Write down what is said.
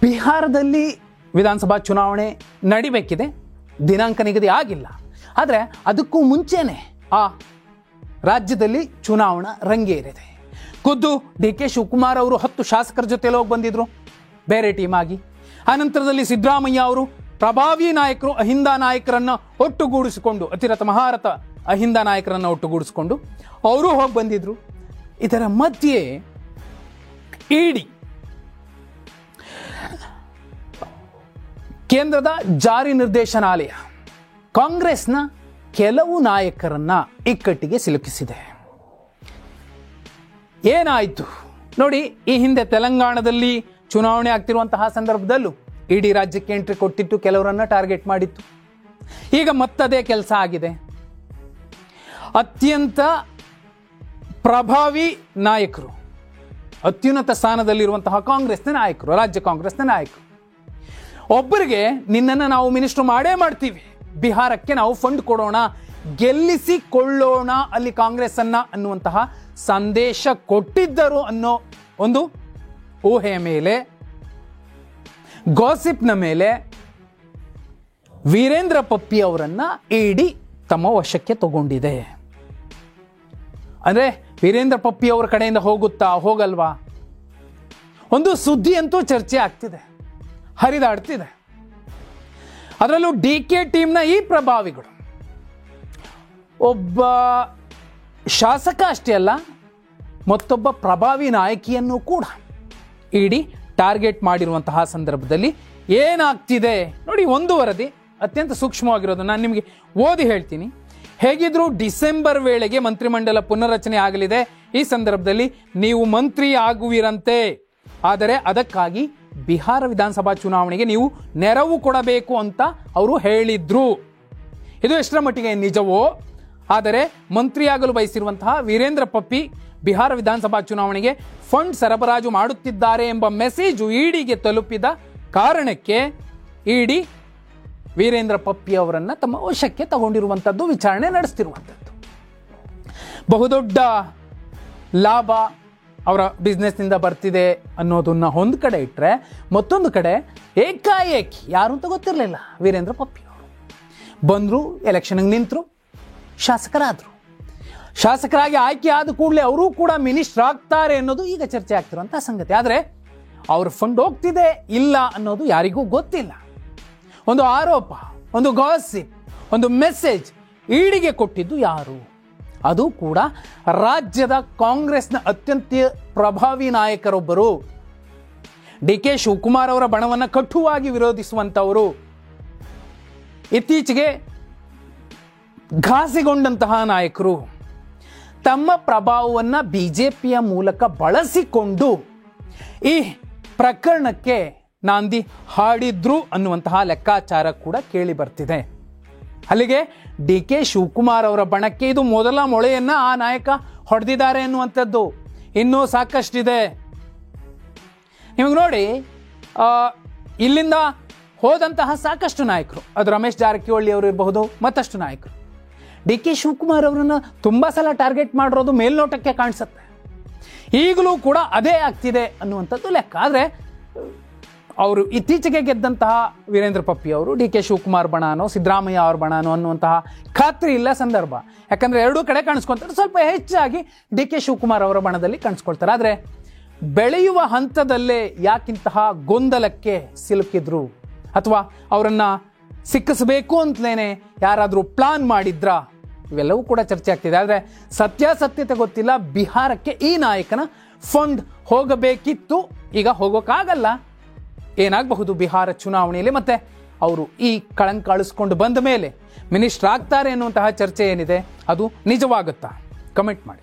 ಬಿಹಾರದಲ್ಲಿ ವಿಧಾನಸಭಾ ಚುನಾವಣೆ ನಡಿಬೇಕಿದೆ, ದಿನಾಂಕ ನಿಗದಿ ಆಗಿಲ್ಲ. ಆದರೆ ಅದಕ್ಕೂ ಮುಂಚೆನೇ ಆ ರಾಜ್ಯದಲ್ಲಿ ಚುನಾವಣಾ ರಂಗೇರಿದೆ. ಖುದ್ದು ಡಿ ಕೆ ಶಿವಕುಮಾರ್ ಅವರು 10 ಶಾಸಕರ ಜೊತೆಲಿ ಹೋಗಿ ಬಂದಿದ್ರು ಬೇರೆ ಟೀಮ್ ಆಗಿ. ಆನಂತರದಲ್ಲಿ ಸಿದ್ದರಾಮಯ್ಯ ಅವರು ಪ್ರಭಾವಿ ನಾಯಕರು ಅಹಿಂದ ನಾಯಕರನ್ನು ಒಟ್ಟುಗೂಡಿಸಿಕೊಂಡು, ಅತಿರಥ ಮಹಾರಥ ಅಹಿಂದ ನಾಯಕರನ್ನು ಒಟ್ಟುಗೂಡಿಸಿಕೊಂಡು ಅವರು ಹೋಗಿ ಬಂದಿದ್ರು. ಇದರ ಮಧ್ಯೆ ಇಡಿ ಕೇಂದ್ರದ ಜಾರಿ ನಿರ್ದೇಶನಾಲಯ ಕಾಂಗ್ರೆಸ್ನ ಕೆಲವು ನಾಯಕರನ್ನ ಇಕ್ಕಟ್ಟಿಗೆ ಸಿಲುಕಿಸಿದೆ. ಏನಾಯಿತು ನೋಡಿ, ಈ ಹಿಂದೆ ತೆಲಂಗಾಣದಲ್ಲಿ ಚುನಾವಣೆ ಆಗ್ತಿರುವಂತಹ ಸಂದರ್ಭದಲ್ಲೂ ಇಡೀ ರಾಜ್ಯಕ್ಕೆ ಎಂಟ್ರಿ ಕೊಟ್ಟಿತ್ತು, ಕೆಲವರನ್ನ ಟಾರ್ಗೆಟ್ ಮಾಡಿತ್ತು. ಈಗ ಮತ್ತದೇ ಕೆಲಸ ಆಗಿದೆ. ಅತ್ಯಂತ ಪ್ರಭಾವಿ ನಾಯಕರು, ಅತ್ಯುನ್ನತ ಸ್ಥಾನದಲ್ಲಿರುವಂತಹ ಕಾಂಗ್ರೆಸ್ನ ನಾಯಕರು, ರಾಜ್ಯ ಕಾಂಗ್ರೆಸ್ನ ನಾಯಕರು ಒಬ್ಬರಿಗೆ ನಿನ್ನನ್ನು ನಾವು ಮಿನಿಸ್ಟರ್ ಮಾಡೇ ಮಾಡ್ತೀವಿ, ಬಿಹಾರಕ್ಕೆ ನಾವು ಫಂಡ್ ಕೊಡೋಣ, ಗೆಲ್ಲಿಸಿಕೊಳ್ಳೋಣ ಅಲ್ಲಿ ಕಾಂಗ್ರೆಸ್ ಅನ್ನ ಅನ್ನುವಂತಹ ಸಂದೇಶ ಕೊಟ್ಟಿದ್ದರು ಅನ್ನೋ ಒಂದು ಊಹೆಯ ಮೇಲೆ, ಗಾಸಿಪ್ನ ಮೇಲೆ ವೀರೇಂದ್ರ ಪಪ್ಪಿ ಅವರನ್ನ ಇಡಿ ತಮ್ಮ ವಶಕ್ಕೆ ತಗೊಂಡಿದೆ. ಅಂದ್ರೆ ವೀರೇಂದ್ರ ಪಪ್ಪಿ ಅವರ ಕಡೆಯಿಂದ ಹೋಗುತ್ತಾ ಹೋಗಲ್ವಾ, ಒಂದು ಸುದ್ದಿ ಅಂತೂ ಚರ್ಚೆ ಆಗ್ತಿದೆ, ಹರಿದಾಡ್ತಿದೆ. ಅದರಲ್ಲೂ ಡಿ ಕೆ ಟೀಮ್ನ ಈ ಪ್ರಭಾವಿಗಳು ಒಬ್ಬ ಶಾಸಕ ಅಷ್ಟೇ ಅಲ್ಲ, ಮತ್ತೊಬ್ಬ ಪ್ರಭಾವಿ ನಾಯಕಿಯನ್ನು ಕೂಡ ಇಡಿ ಟಾರ್ಗೆಟ್ ಮಾಡಿರುವಂತಹ ಸಂದರ್ಭದಲ್ಲಿ ಏನಾಗ್ತಿದೆ ನೋಡಿ. ಒಂದು ವರದಿ ಅತ್ಯಂತ ಸೂಕ್ಷ್ಮವಾಗಿರೋದು ನಾನು ನಿಮಗೆ ಓದಿ ಹೇಳ್ತೀನಿ. ಹೇಗಿದ್ರೂ ಡಿಸೆಂಬರ್ ವೇಳೆಗೆ ಮಂತ್ರಿಮಂಡಲ ಪುನರ್ರಚನೆ ಆಗಲಿದೆ. ಈ ಸಂದರ್ಭದಲ್ಲಿ ನೀವು ಮಂತ್ರಿ ಆಗುವಿರಂತೆ, ಆದರೆ ಅದಕ್ಕಾಗಿ ಬಿಹಾರ ವಿಧಾನಸಭಾ ಚುನಾವಣೆಗೆ ನೀವು ನೆರವು ಕೊಡಬೇಕು ಅಂತ ಅವರು ಹೇಳಿದ್ರು. ಇದು ಎಷ್ಟರ ಮಟ್ಟಿಗೆ ನಿಜವೋ, ಆದರೆ ಮಂತ್ರಿಯಾಗಲು ಬಯಸಿರುವಂತಹ ವೀರೇಂದ್ರ ಪಪ್ಪಿ ಬಿಹಾರ ವಿಧಾನಸಭಾ ಚುನಾವಣೆಗೆ ಫಂಡ್ ಸರಬರಾಜು ಮಾಡುತ್ತಿದ್ದಾರೆ ಎಂಬ ಮೆಸೇಜು ಇಡಿಗೆ ತಲುಪಿದ ಕಾರಣಕ್ಕೆ ಇಡಿ ವೀರೇಂದ್ರ ಪಪ್ಪಿ ಅವರನ್ನ ತಮ್ಮ ವಶಕ್ಕೆ ತಗೊಂಡಿರುವಂಥದ್ದು, ವಿಚಾರಣೆ ನಡೆಸ್ತಿರುವಂಥದ್ದು. ಬಹುದೊಡ್ಡ ಲಾಭ ಅವರ ಬಿಸ್ನೆಸ್ನಿಂದ ಬರ್ತಿದೆ ಅನ್ನೋದನ್ನ ಒಂದು ಕಡೆ ಇಟ್ಟರೆ, ಮತ್ತೊಂದು ಕಡೆ ಏಕಾಏಕಿ ಯಾರು ಅಂತ ಗೊತ್ತಿರಲಿಲ್ಲ ವೀರೇಂದ್ರ ಪಪ್ಪಿ ಅವರು ಬಂದರು, ಎಲೆಕ್ಷನ್ಗೆ ನಿಂತರು, ಶಾಸಕರಾದರು. ಶಾಸಕರಾಗಿ ಆಯ್ಕೆ ಆದ ಕೂಡಲೇ ಅವರು ಕೂಡ ಮಿನಿಸ್ಟರ್ ಆಗ್ತಾರೆ ಅನ್ನೋದು ಈಗ ಚರ್ಚೆ ಆಗ್ತಿರುವಂತಹ ಸಂಗತಿ. ಆದರೆ ಅವ್ರ ಫಂಡ್ ಹೋಗ್ತಿದೆ ಇಲ್ಲ ಅನ್ನೋದು ಯಾರಿಗೂ ಗೊತ್ತಿಲ್ಲ. ಒಂದು ಆರೋಪ, ಒಂದು ಗಾಸಿಪ್, ಒಂದು ಮೆಸೇಜ್ ಇಡಿಗೆ ಕೊಟ್ಟಿದ್ದು ಯಾರು? ಅದು ಕೂಡ ರಾಜ್ಯದ ಕಾಂಗ್ರೆಸ್ನ ಅತ್ಯಂತ ಪ್ರಭಾವಿ ನಾಯಕರೊಬ್ಬರು, ಡಿ ಕೆ ಶಿವಕುಮಾರ್ ಅವರ ಬಣವನ್ನು ಕಟುವಾಗಿ ವಿರೋಧಿಸುವಂಥವರು, ಇತ್ತೀಚೆಗೆ ಘಾಸಿಗೊಂಡಂತಹ ನಾಯಕರು, ತಮ್ಮ ಪ್ರಭಾವವನ್ನು ಬಿಜೆಪಿಯ ಮೂಲಕ ಬಳಸಿಕೊಂಡು ಈ ಪ್ರಕರಣಕ್ಕೆ ನಾಂದಿ ಹಾಡಿದ್ರು ಅನ್ನುವಂತಹ ಲೆಕ್ಕಾಚಾರ ಕೂಡ ಕೇಳಿ ಬರ್ತಿದೆ. ಅಲ್ಲಿಗೆ ಡಿ ಕೆ ಶಿವಕುಮಾರ್ ಅವರ ಬಣಕ್ಕೆ ಇದು ಮೊದಲ ಮೊಳೆಯನ್ನ ಆ ನಾಯಕ ಹೊಡೆದಿದ್ದಾರೆ ಅನ್ನುವಂಥದ್ದು ಇನ್ನೂ ಸಾಕಷ್ಟಿದೆ. ನಿಮಗೆ ನೋಡಿ, ಇಲ್ಲಿಂದ ಹೋದಂತಹ ಸಾಕಷ್ಟು ನಾಯಕರು, ಅದು ರಮೇಶ್ ಜಾರಕಿಹೊಳಿ ಅವರು ಇರಬಹುದು, ಮತ್ತಷ್ಟು ನಾಯಕರು ಡಿ ಕೆ ಶಿವಕುಮಾರ್ ಅವರನ್ನು ತುಂಬ ಸಲ ಟಾರ್ಗೆಟ್ ಮಾಡಿರೋದು ಮೇಲ್ನೋಟಕ್ಕೆ ಕಾಣಿಸುತ್ತೆ. ಈಗಲೂ ಕೂಡ ಅದೇ ಆಗ್ತಿದೆ ಅನ್ನುವಂಥದ್ದು ಲೆಕ್ಕ. ಆದರೆ ಅವರು ಇತ್ತೀಚೆಗೆ ಗೆದ್ದಂತಹ ವೀರೇಂದ್ರ ಪಪ್ಪಿ ಅವರು ಡಿ ಕೆ ಶಿವಕುಮಾರ್ ಬಣನೋ ಸಿದ್ದರಾಮಯ್ಯ ಅವ್ರ ಬಣನೋ ಅನ್ನುವಂತಹ ಖಾತ್ರಿ ಇಲ್ಲ ಸಂದರ್ಭ. ಯಾಕಂದರೆ ಎರಡೂ ಕಡೆ ಕಾಣಿಸ್ಕೊಳ್ತಾರೆ, ಸ್ವಲ್ಪ ಹೆಚ್ಚಾಗಿ ಡಿ ಕೆ ಶಿವಕುಮಾರ್ ಅವರ ಬಣದಲ್ಲಿ ಕಾಣಿಸ್ಕೊಳ್ತಾರೆ. ಆದರೆ ಬೆಳೆಯುವ ಹಂತದಲ್ಲೇ ಯಾಕಿಂತಹ ಗೊಂದಲಕ್ಕೆ ಸಿಲುಕಿದ್ರು, ಅಥವಾ ಅವರನ್ನು ಸಿಕ್ಕಿಸಬೇಕು ಅಂತಲೇ ಯಾರಾದರೂ ಪ್ಲಾನ್ ಮಾಡಿದ್ರಾ, ಇವೆಲ್ಲವೂ ಕೂಡ ಚರ್ಚೆ ಆಗ್ತಿದೆ. ಆದರೆ ಸತ್ಯಾಸತ್ಯತೆ ಗೊತ್ತಿಲ್ಲ. ಬಿಹಾರಕ್ಕೆ ಈ ನಾಯಕನ ಫಂಡ್ ಹೋಗಬೇಕಿತ್ತು, ಈಗ ಹೋಗೋಕ್ಕಾಗಲ್ಲ. ಏನಾಗಬಹುದು ಬಿಹಾರ ಚುನಾವಣೆಯಲ್ಲಿ? ಮತ್ತೆ ಅವರು ಈ ಕಳಂಕ ಅಳಿಸ್ಕೊಂಡು ಬಂದ ಮೇಲೆ ಮಿನಿಸ್ಟರ್ ಆಗ್ತಾರೆ ಅನ್ನುವಂತಹ ಚರ್ಚೆ ಏನಿದೆ ಅದು ನಿಜವಾಗುತ್ತಾ? ಕಮೆಂಟ್ ಮಾಡಿ.